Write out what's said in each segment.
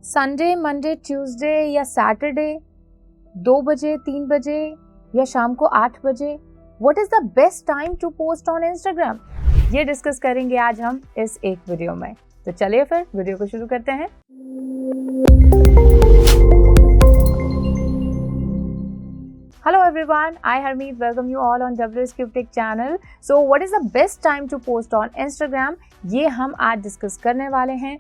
Sunday, Monday, Tuesday या Saturday 2 बजे, 3 बजे या शाम को 8 बजे, what is the best time to post on Instagram? ये डिस्कस करेंगे आज हम इस एक वीडियो में। तो चलिए फिर वीडियो को शुरू करते हैं। Hello everyone, I Harmeet welcome you all on WSCryptic channel. So what is the best time to post on Instagram? ये हम आज डिस्कस करने वाले हैं।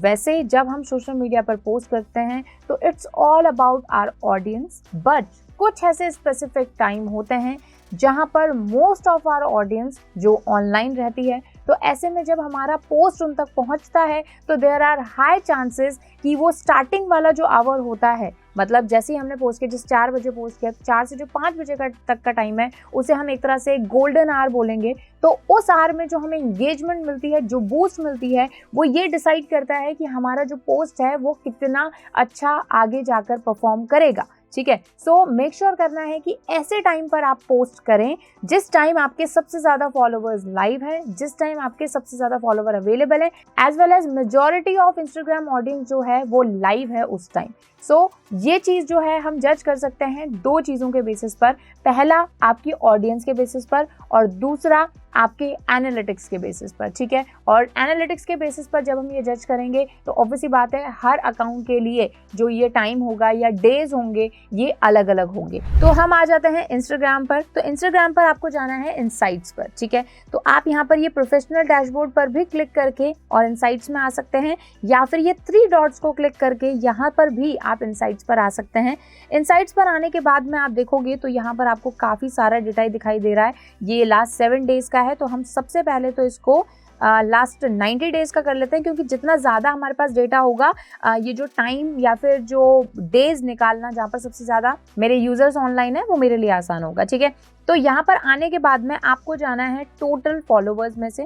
वैसे जब हम सोशल मीडिया पर पोस्ट करते हैं तो it's all about our audience, but कुछ ऐसे स्पेसिफिक टाइम होते हैं जहाँ पर मोस्ट ऑफ आवर ऑडियंस जो ऑनलाइन रहती है, तो ऐसे में जब हमारा पोस्ट उन तक पहुँचता है तो देयर आर हाई चांसेस कि वो स्टार्टिंग वाला जो आवर होता है, मतलब जैसे ही हमने पोस्ट किया, जिस 4 बजे पोस्ट किया, 4 से जो 5 बजे तक का टाइम है उसे हम एक तरह से गोल्डन आवर बोलेंगे। तो उस आवर में जो हमें इंगेजमेंट मिलती है, जो बूस्ट मिलती है, वो ये डिसाइड करता है कि हमारा जो पोस्ट है वो कितना अच्छा आगे जाकर परफॉर्म करेगा। ठीक है, सो मेक श्योर करना है कि ऐसे टाइम पर आप पोस्ट करें जिस टाइम आपके सबसे ज़्यादा फॉलोवर्स लाइव है, जिस टाइम आपके सबसे ज़्यादा फॉलोवर अवेलेबल है, as well as majority of Instagram audience जो है वो लाइव है उस टाइम। सो ये चीज़ जो है हम जज कर सकते हैं 2 चीज़ों के बेसिस पर। पहला आपकी ऑडियंस के बेसिस पर और दूसरा आपके एनालिटिक्स के बेसिस पर। ठीक है, और एनालिटिक्स के बेसिस पर जब हम ये जज करेंगे तो ऑब्वियसली बात है हर अकाउंट के लिए जो ये टाइम होगा या डेज होंगे ये अलग अलग होंगे। तो हम आ जाते हैं इंस्टाग्राम पर। तो इंस्टाग्राम पर आपको जाना है इनसाइट्स पर। ठीक है, तो आप यहाँ पर ये प्रोफेशनल डैशबोर्ड पर भी क्लिक करके और इनसाइट्स में आ सकते हैं, या फिर ये 3 डॉट्स को क्लिक करके यहाँ पर भी आप इनसाइट्स पर आ सकते हैं। इनसाइट्स पर आने के बाद में आप देखोगे तो यहाँ पर आपको काफ़ी सारा डेटा दिखाई दे रहा है। ये लास्ट 7 डेज़ का है, तो हम सबसे पहले तो इसको लास्ट 90 डेज़ का कर लेते हैं, क्योंकि जितना ज़्यादा हमारे पास डेटा होगा ये जो टाइम या फिर जो डेज़ निकालना जहाँ पर सबसे ज़्यादा मेरे यूज़र्स ऑनलाइन है वो मेरे लिए आसान होगा। ठीक है, तो यहाँ पर आने के बाद में आपको जाना है टोटल फॉलोवर्स में से।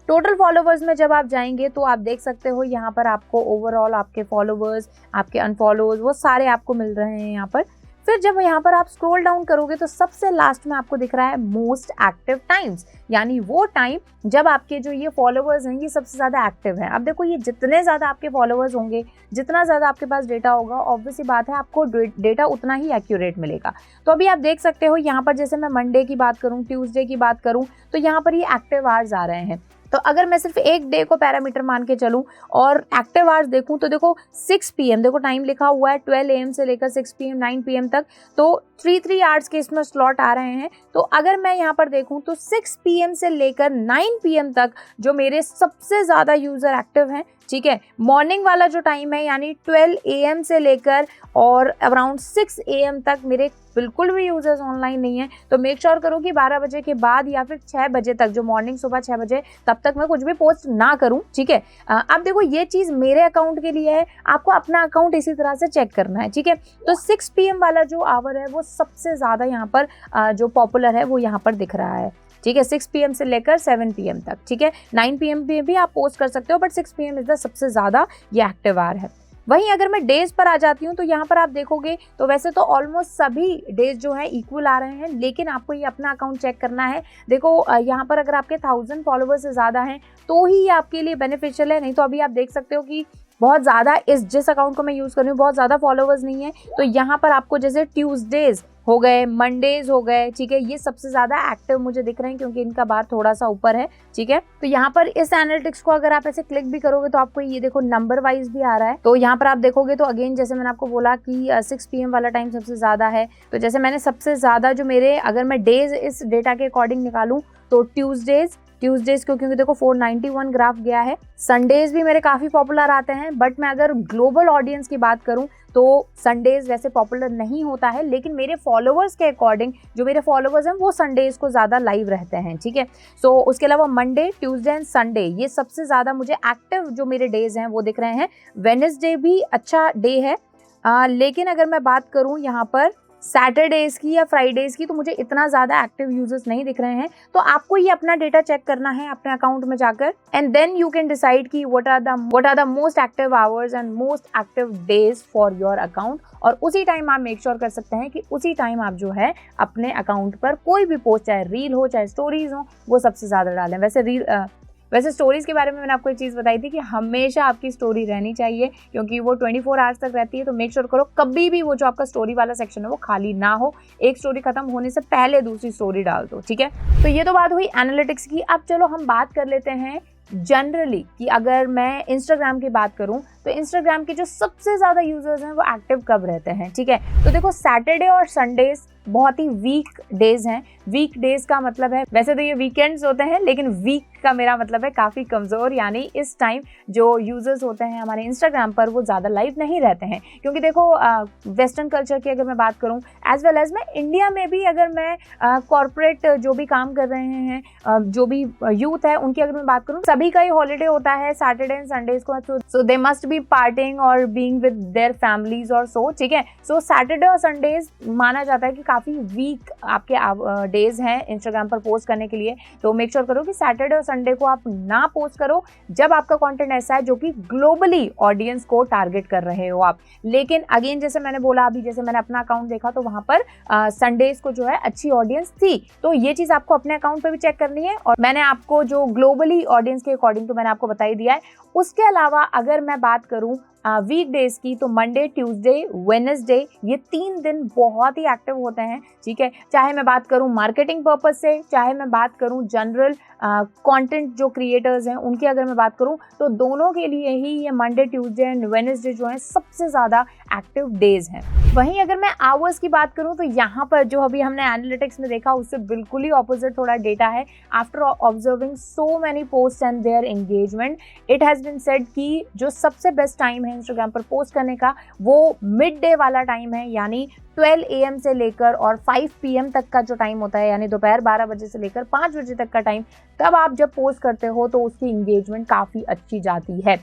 टोटल फॉलोवर्स में जब आप जाएंगे तो आप देख सकते हो यहाँ पर आपको ओवरऑल आपके फॉलोवर्स, आपके अनफॉलोवर्स, वो सारे आपको मिल रहे हैं यहाँ पर। फिर जब यहाँ पर आप स्क्रॉल डाउन करोगे तो सबसे लास्ट में आपको दिख रहा है मोस्ट एक्टिव टाइम्स, यानी वो टाइम जब आपके जो ये फॉलोवर्स हैं ये सबसे ज़्यादा एक्टिव हैं। अब देखो, ये जितने ज़्यादा आपके फॉलोवर्स होंगे, जितना ज़्यादा आपके पास डेटा होगा, ऑब्वियसली बात है आपको डेटा उतना ही एक्यूरेट मिलेगा। तो अभी आप देख सकते हो यहाँ पर, जैसे मैं मंडे की बात करूँ, ट्यूसडे की बात करूँ, तो यहाँ पर ये एक्टिव आवर्स आ रहे हैं। तो अगर मैं सिर्फ एक डे को पैरामीटर मान के चलूँ और एक्टिव आवर्स देखूँ तो देखो 6 PM, देखो टाइम लिखा हुआ है 12 AM से लेकर 6 PM 9 PM तक, तो 3 आवर्स के इसमें स्लॉट आ रहे हैं। तो अगर मैं यहाँ पर देखूँ तो 6 PM से लेकर 9 PM तक जो मेरे सबसे ज़्यादा यूज़र एक्टिव हैं, ठीक है, मॉर्निंग वाला जो टाइम है यानी 12 AM से लेकर और अराउंड 6 AM तक मेरे बिल्कुल भी यूजर्स ऑनलाइन नहीं है। तो मेक श्योर करो कि 12 बजे के बाद या फिर 6 बजे तक, जो मॉर्निंग सुबह 6 बजे, तब तक मैं कुछ भी पोस्ट ना करूं। ठीक है, अब देखो ये चीज़ मेरे अकाउंट के लिए है, आपको अपना अकाउंट इसी तरह से चेक करना है। ठीक है, तो 6 PM वाला जो आवर है वो सबसे ज़्यादा यहाँ पर जो पॉपुलर है वो यहाँ पर दिख रहा है। ठीक है, 6 PM से लेकर 7 PM तक। ठीक है, 9 PM पे भी आप पोस्ट कर सकते हो, बट 6 PM इज द सबसे ज़्यादा ये एक्टिव आवर है। वहीं अगर मैं डेज पर आ जाती हूँ तो यहाँ पर आप देखोगे तो वैसे तो ऑलमोस्ट सभी डेज जो है इक्वल आ रहे हैं, लेकिन आपको ये अपना अकाउंट चेक करना है। देखो यहाँ पर अगर आपके 1000 फॉलोवर्स से ज़्यादा हैं तो ही ये आपके लिए बेनिफिशियल है, नहीं तो अभी आप देख सकते हो कि बहुत ज़्यादा जिस अकाउंट को मैं यूज़ कर रही हूँ बहुत ज़्यादा फॉलोवर्स नहीं है। तो यहाँ पर आपको जैसे ट्यूसडेज हो गए, मंडेज हो गए, ठीक है, ये सबसे ज़्यादा एक्टिव मुझे दिख रहे हैं क्योंकि इनका बार थोड़ा सा ऊपर है। ठीक है, तो यहाँ पर इस एनालिटिक्स को अगर आप ऐसे क्लिक भी करोगे तो आपको ये देखो नंबर वाइज भी आ रहा है। तो यहाँ पर आप देखोगे तो अगेन जैसे मैंने आपको बोला कि 6 PM वाला टाइम सबसे ज़्यादा है। तो जैसे मैंने सबसे ज़्यादा जो मेरे, अगर मैं डेज इस डेटा के अकॉर्डिंग निकालूँ तो ट्यूसडेज को, क्योंकि देखो 491 ग्राफ गया है। संडेज भी मेरे काफ़ी पॉपुलर आते हैं, बट मैं अगर ग्लोबल ऑडियंस की बात करूं तो संडेज वैसे पॉपुलर नहीं होता है, लेकिन मेरे फॉलोवर्स के अकॉर्डिंग जो मेरे फॉलोवर्स हैं वो संडेज को ज़्यादा लाइव रहते हैं। ठीक है, सो उसके अलावा मंडे, ट्यूसडे एंड संडे ये सबसे ज़्यादा मुझे एक्टिव जो मेरे डेज हैं वो दिख रहे हैं। वेडनेसडे भी अच्छा डे है, लेकिन अगर मैं बात करूँ यहाँ पर सैटरडेज की या फ्राइडेज की तो मुझे इतना ज़्यादा एक्टिव यूजर्स नहीं दिख रहे हैं। तो आपको ये अपना डेटा चेक करना है अपने अकाउंट में जाकर, and then you can decide कि what are the most active hours and most active days for your account. और उसी टाइम आप मेक श्योर कर सकते हैं कि उसी टाइम आप जो है अपने अकाउंट पर कोई भी पोस्ट, चाहे रील हो चाहे स्टोरीज हो, वो सबसे ज़्यादा डालें। वैसे वैसे स्टोरीज के बारे में मैंने आपको एक चीज़ बताई थी कि हमेशा आपकी स्टोरी रहनी चाहिए, क्योंकि वो 24 आवर्स तक रहती है। तो मेक श्योर करो कभी भी वो जो आपका स्टोरी वाला सेक्शन है वो खाली ना हो, एक स्टोरी खत्म होने से पहले दूसरी स्टोरी डाल दो, ठीक है। तो ये तो बात हुई एनालिटिक्स की। अब चलो हम बात कर लेते हैं जनरली कि अगर मैं इंस्टाग्राम की बात करूं तो इंस्टाग्राम के जो सबसे ज़्यादा यूजर्स हैं वो एक्टिव कब रहते हैं, ठीक है। तो देखो सैटरडे और संडेज बहुत ही वीक डेज हैं। वीक डेज का मतलब है, वैसे तो ये वीकेंड्स होते हैं, लेकिन वीक का मेरा मतलब है काफ़ी कमज़ोर, यानी इस टाइम जो यूजर्स होते हैं हमारे इंस्टाग्राम पर वो ज़्यादा लाइव नहीं रहते हैं। क्योंकि देखो वेस्टर्न कल्चर की अगर मैं बात करूं, एज वेल एज मैं इंडिया में भी अगर मैं कॉर्पोरेट जो भी काम कर रहे हैं, जो भी यूथ है उनकी अगर मैं बात करूं, सभी का ही हॉलीडे होता है सैटरडे एंड संडेज को। सो दे मस्ट बी पार्टिंग और बीइंग विद देयर फैमिलीज और सो, ठीक है। सो सैटरडे और संडेज माना जाता है कि काफ़ी वीक आपके डेज हैं इंस्टाग्राम पर पोस्ट करने के लिए। तो मेक श्योर करो कि सैटरडे और संडे को आप ना पोस्ट करो जब आपका कंटेंट ऐसा है जो कि ग्लोबली ऑडियंस को टारगेट कर रहे हो आप। लेकिन अगेन जैसे मैंने बोला, अभी जैसे मैंने अपना अकाउंट देखा तो वहां पर संडेज को जो है अच्छी ऑडियंस थी। तो ये चीज़ आपको अपने अकाउंट पे भी चेक करनी है, और मैंने आपको जो ग्लोबली ऑडियंस के अकॉर्डिंग तो मैंने आपको बता ही दिया है। उसके अलावा अगर मैं बात करूं वीक डेज की, तो मंडे, ट्यूसडे, वेडनेसडे, ये 3 दिन बहुत ही एक्टिव होते हैं, ठीक है। चाहे मैं बात करूं मार्केटिंग पर्पज से, चाहे मैं बात करूं जनरल कंटेंट जो क्रिएटर्स हैं उनकी अगर मैं बात करूं, तो दोनों के लिए ही ये मंडे, ट्यूसडे एंड वेडनेसडे जो है सबसे ज़्यादा एक्टिव डेज हैं। वहीं अगर मैं आवर्स की बात करूं तो यहाँ पर जो अभी हमने एनालिटिक्स में देखा उससे बिल्कुल ही ऑपोजिट थोड़ा डेटा है। After observing so many post and their engagement, it has been said कि जो सबसे बेस्ट टाइम है इंस्टाग्राम पर पोस्ट करने का वो मिड डे वाला टाइम है, यानी 12 AM से लेकर और 5 PM तक का जो टाइम होता है, यानी दोपहर 12 बजे से लेकर 5 बजे तक का टाइम। तब आप जब पोस्ट करते हो तो उसकी इंगेजमेंट काफ़ी अच्छी जाती है।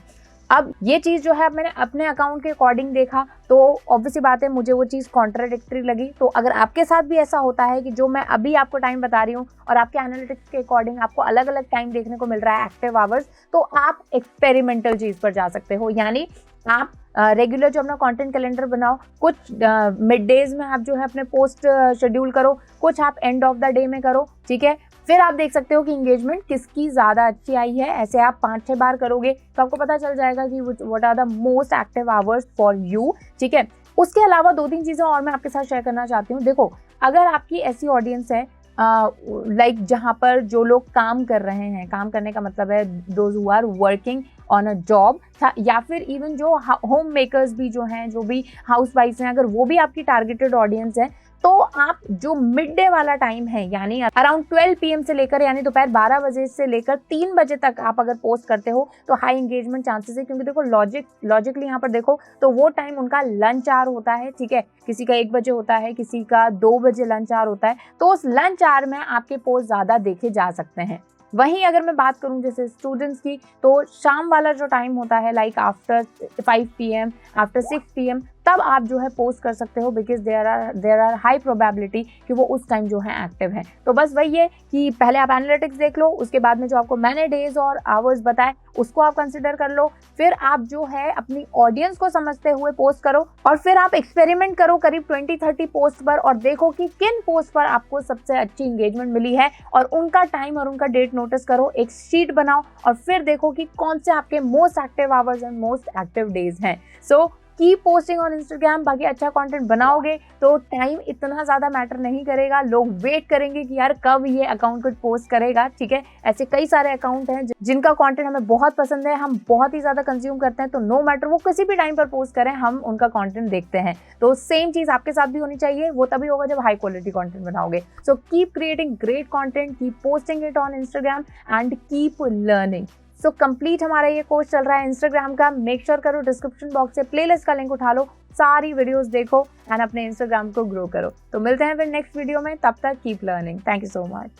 अब ये चीज़ जो है मैंने अपने अकाउंट के अकॉर्डिंग देखा तो ऑब्वियसली बात है मुझे वो चीज़ कॉन्ट्राडिक्टरी लगी। तो अगर आपके साथ भी ऐसा होता है कि जो मैं अभी आपको टाइम बता रही हूँ और आपके एनालिटिक्स के अकॉर्डिंग आपको अलग अलग टाइम देखने को मिल रहा है एक्टिव आवर्स, तो आप एक्सपेरिमेंटल चीज़ पर जा सकते हो। यानी आप रेगुलर जो अपना कंटेंट कैलेंडर बनाओ, कुछ मिड डेज में आप जो है अपने पोस्ट शेड्यूल करो, कुछ आप एंड ऑफ द डे में करो, ठीक है। फिर आप देख सकते हो कि इंगेजमेंट किसकी ज़्यादा अच्छी आई है। ऐसे आप 5-6 बार करोगे तो आपको पता चल जाएगा कि what are the most active hours for you, ठीक है। उसके अलावा 2-3 चीज़ें और मैं आपके साथ शेयर करना चाहती हूँ। देखो, अगर आपकी ऐसी ऑडियंस है लाइक जहाँ पर जो लोग काम कर रहे हैं, काम करने का मतलब है those who are working on a job, या फिर इवन जो होम मेकर्स भी जो हैं, जो भी हाउस वाइफ्स हैं, अगर वो भी आपकी टारगेटेड ऑडियंस है, तो आप जो मिड डे वाला टाइम है यानी अराउंड 12 PM से लेकर यानी दोपहर 12 बजे से लेकर 3 बजे तक आप अगर पोस्ट करते हो तो हाई एंगेजमेंट चांसेस है। क्योंकि देखो लॉजिकली यहाँ पर देखो तो वो टाइम उनका लंच आवर होता है, ठीक है। किसी का 1 बजे होता है, किसी का 2 बजे लंच आवर होता है, तो उस लंच आवर में आपके पोस्ट ज़्यादा देखे जा सकते हैं। वहीं अगर मैं बात करूं जैसे स्टूडेंट्स की, तो शाम वाला जो टाइम होता है like after 5 PM, after 6 PM, तब आप जो है पोस्ट कर सकते हो, because there are high probability कि वो उस टाइम जो है एक्टिव है। तो बस वही है कि पहले आप एनालिटिक्स देख लो, उसके बाद में जो आपको मैंने डेज और आवर्स बताए उसको आप कंसिडर कर लो। फिर आप जो है अपनी ऑडियंस को समझते हुए पोस्ट करो, और फिर आप एक्सपेरिमेंट करो करीब 20-30 पोस्ट पर, और देखो कि किन पोस्ट पर आपको सबसे अच्छी इंगेजमेंट मिली है, और उनका टाइम और उनका डेट नोटिस करो, एक शीट बनाओ, और फिर देखो कि कौन से आपके most active hours and most active days हैं। So keep posting on Instagram. बाकी अच्छा कंटेंट बनाओगे तो टाइम इतना ज़्यादा मैटर नहीं करेगा, लोग वेट करेंगे कि यार कब ये अकाउंट कुछ पोस्ट करेगा, ठीक है। ऐसे कई सारे अकाउंट हैं जिनका कंटेंट हमें बहुत पसंद है, हम बहुत ही ज़्यादा कंज्यूम करते हैं, तो नो मैटर वो किसी भी टाइम पर पोस्ट करें, हम उनका कंटेंट देखते हैं। तो सेम चीज़ आपके साथ भी होनी चाहिए, वो तभी होगा जब हाई क्वालिटी कंटेंट बनाओगे। So keep creating great content, keep posting it on Instagram and keep learning. So complete हमारा ये कोर्स चल रहा है इंस्टाग्राम का। मेक श्योर करो डिस्क्रिप्शन बॉक्स से प्लेलिस्ट का लिंक उठा लो, सारी वीडियोस देखो एंड अपने इंस्टाग्राम को ग्रो करो। तो मिलते हैं फिर नेक्स्ट वीडियो में, तब तक keep learning. Thank you so much.